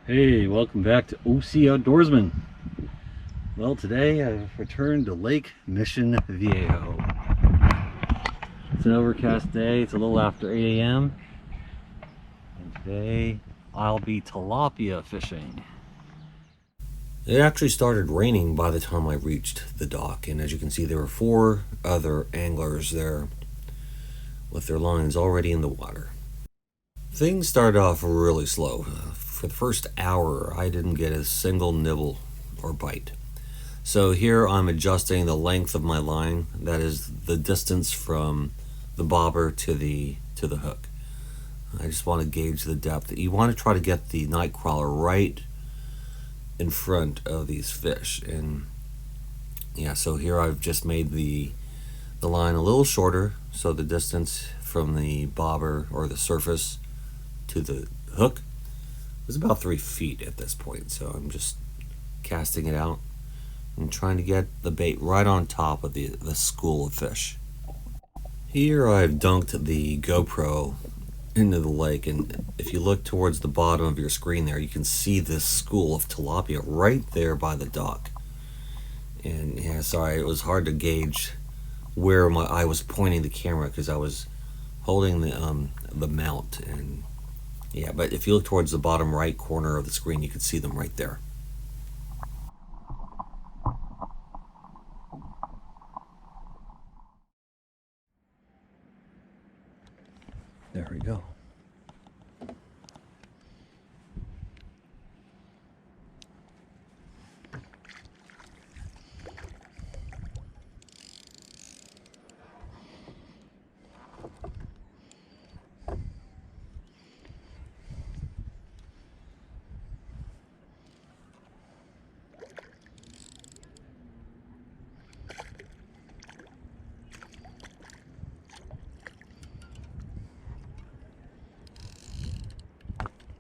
Hey, welcome back to OC Outdoorsman. Well, today I've returned to Lake Mission Viejo. It's an overcast day. It's a little after 8 a.m. And today I'll be tilapia fishing. It actually started raining by the time I reached the dock, and as you can see, there were 4 other anglers there with their lines already in the water. Things started off really slow. For the first hour, I didn't get a single nibble or bite. So here I'm adjusting the length of my line, that is the distance from the bobber to the hook. I just want to gauge the depth. You want to try to get the night crawler right in front of these fish, and yeah, so here I've just made the line a little shorter, so the distance from the bobber or the surface to the hook is about 3 feet at this point. So I'm just casting it out and trying to get the bait right on top of the school of fish. Here I've dunked the GoPro into the lake, and if you look towards the bottom of your screen there, you can see this school of tilapia right there by the dock. And yeah, sorry, it was hard to gauge where I was pointing the camera because I was holding the mount, and yeah, but if you look towards the bottom right corner of the screen, you can see them right there. There we go.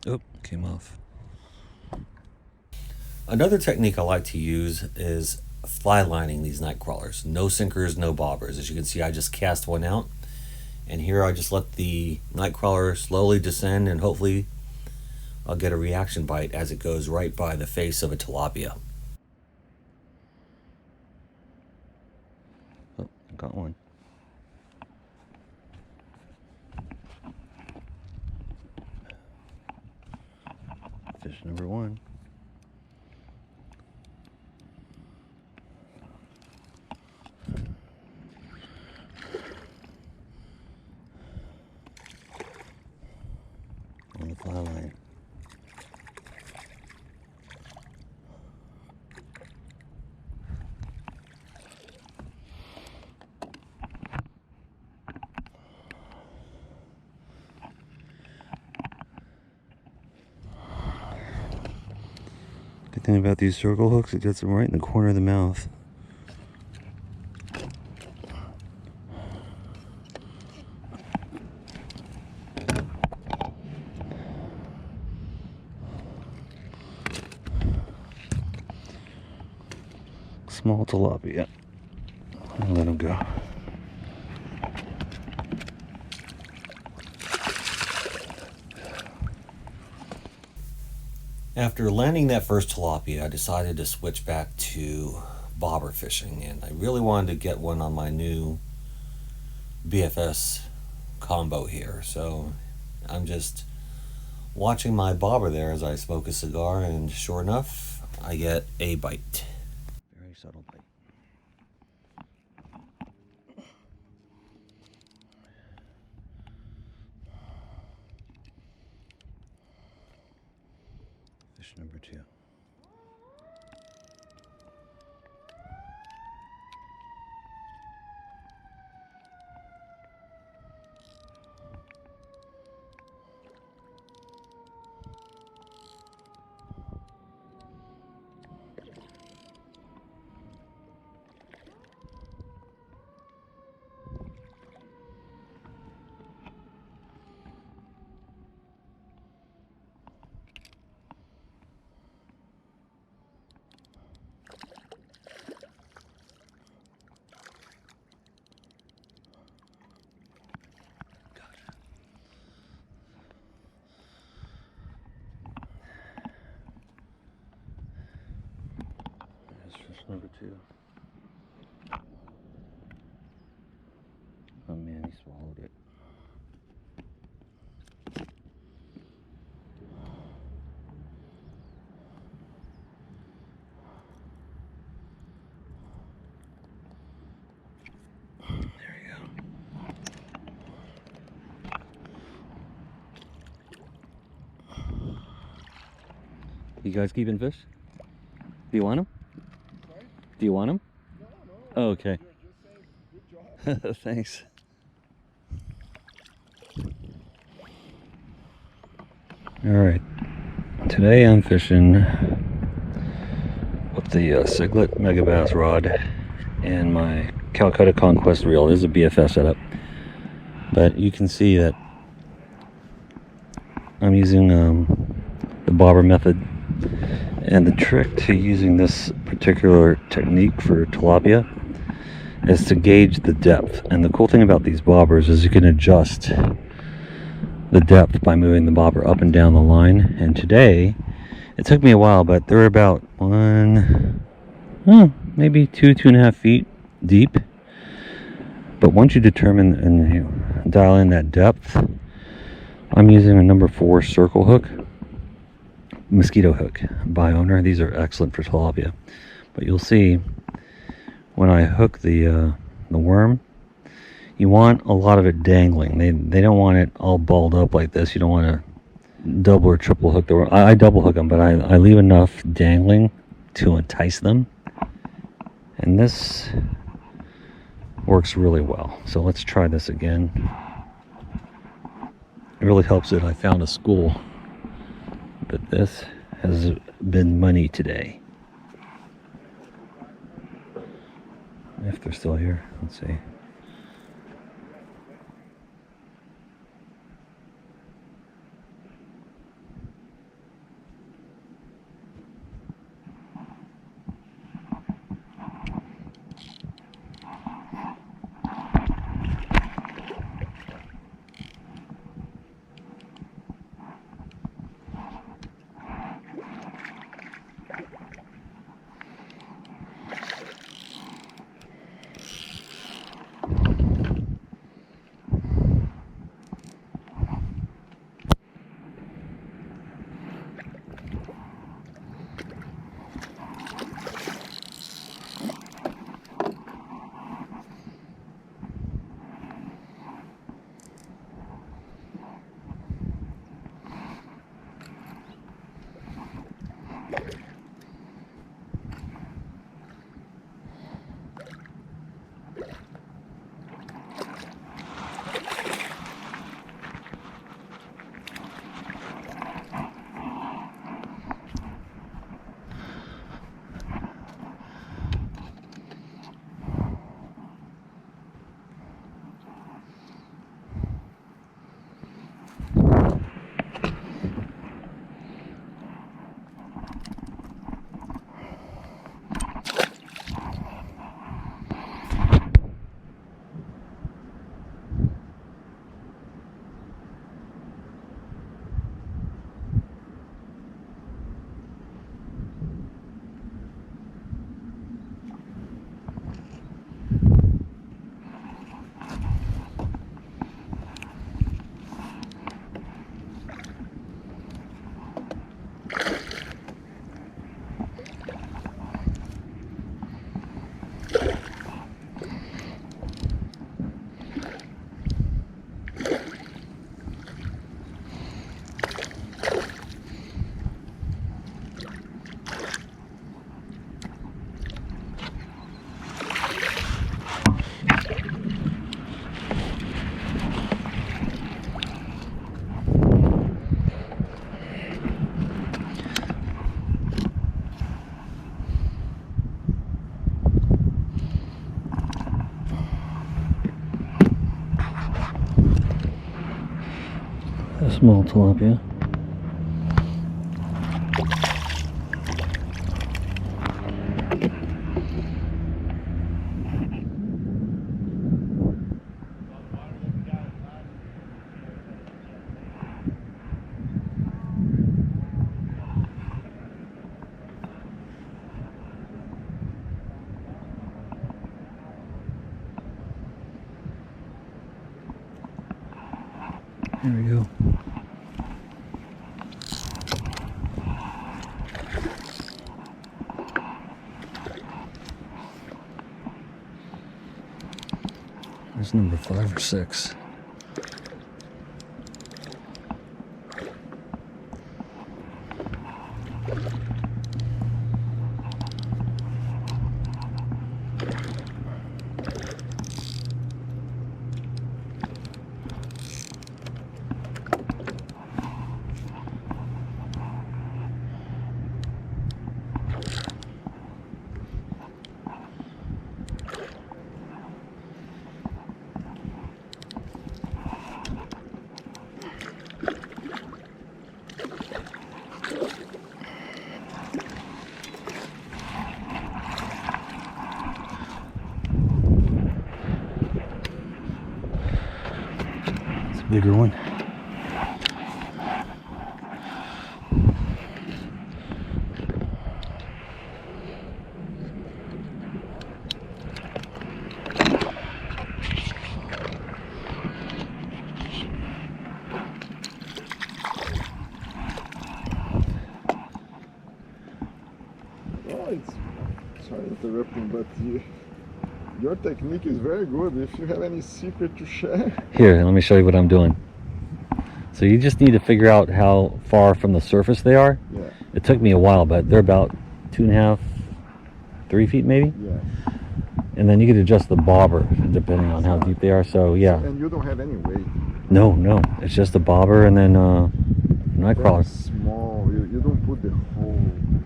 Oh, came off. Another technique I like to use is fly lining these night crawlers. No sinkers, no bobbers. As you can see, I just cast one out, and here I just let the night crawler slowly descend, and hopefully I'll get a reaction bite as it goes right by the face of a tilapia. Oh, got one. Fish number 1. On the fly line. Good thing about these circle hooks, it gets them right in the corner of the mouth. Small tilapia. I'll let him go. After landing that first tilapia, I decided to switch back to bobber fishing, and I really wanted to get one on my new BFS combo here. So I'm just watching my bobber there as I smoke a cigar, and sure enough, I get a bite. Very subtle bite. Fish number 2. number 2. Oh man, he swallowed it. There you go. You guys keeping fish? Do you want them? Sorry? Do you want them? No. Oh, okay. You're just saying good job. Thanks. Alright, today I'm fishing with the Siglet Megabass rod and my Calcutta Conquest reel. This is a BFS setup, but you can see that I'm using the bobber method, and the trick to using this particular technique for tilapia is to gauge the depth. And the cool thing about these bobbers is you can adjust the depth by moving the bobber up and down the line. And today it took me a while, but they're about maybe 2.5 feet deep. But once you determine and you dial in that depth, I'm using a number 4 circle hook, mosquito hook by Owner. These are excellent for tilapia, but you'll see when I hook the worm, you want a lot of it dangling. They don't want it all balled up like this. You don't want to double or triple hook the worm. I double hook them, but I leave enough dangling to entice them, and this works really well. So let's try this again. It really helps that I found a school, but this has been money today. If they're still here, let's see. A small tilapia. There we go. There's number 5 or 6. Bigger one. Oh, it's sorry interrupting, but your technique is very good. If you have any secret to share. Here, let me show you what I'm doing. So you just need to figure out how far from the surface they are. Yeah. It took me a while, but they're about 2.5, 3 feet maybe. Yeah. And then you can adjust the bobber depending on how deep they are. So yeah. And you don't have any weight. No, it's just a bobber and then night crawler. Very small. You don't put the whole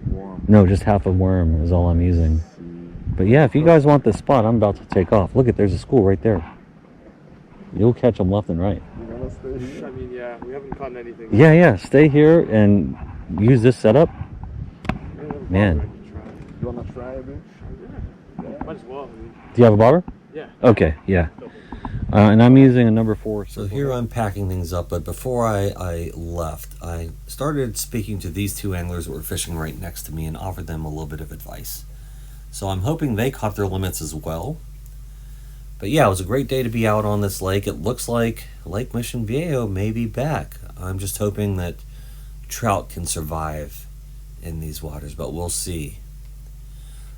worm. No, just half a worm is all I'm using. See. But yeah, if you guys want this spot, I'm about to take off. Look there's a school right there. You'll catch them left and right. You gonna stay here? I mean, yeah, we haven't caught anything. Yeah, stay here and use this setup. Man. You wanna try a bit? Yeah. Might as well. I mean, Do you have a bobber? yeah. Okay, yeah. And I'm using a number 4. So here I'm packing things up, but before I left, I started speaking to these 2 anglers that were fishing right next to me and offered them a little bit of advice. So I'm hoping they caught their limits as well. But yeah, it was a great day to be out on this lake. It looks like Lake Mission Viejo may be back. I'm just hoping that trout can survive in these waters, but we'll see.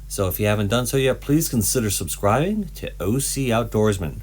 So if you haven't done so yet, please consider subscribing to OC Outdoorsman.